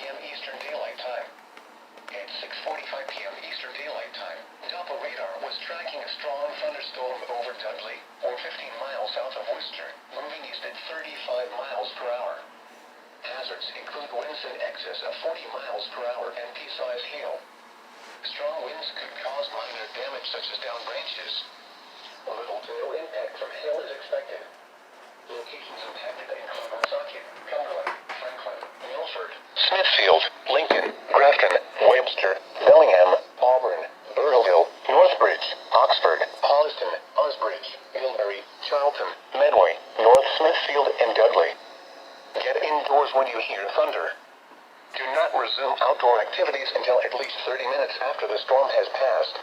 p.m. Eastern Daylight Time. At 6:45 p.m. Eastern Daylight Time, COPPA radar was tracking a strong thunderstorm over Dudley, or 15 miles south of Worcester, moving east at 35 miles per hour. Hazards include winds in excess of 40 miles per hour and pea-sized hail. Strong winds could cause minor damage such as downed branches. Little to no impact from hail is expected. Locations impacted include Woonsocket, Cumberland, Franklin, Milford, Smithfield, Lincoln, Grafton, Webster, Bellingham, Auburn, Burrillville, Northbridge, Oxford, Holliston, Osbridge, Ilbury, Charlton, Medway, North Smithfield, and Dudley. Get indoors when you hear thunder. Do not resume outdoor activities until at least 30 minutes after the storm has passed.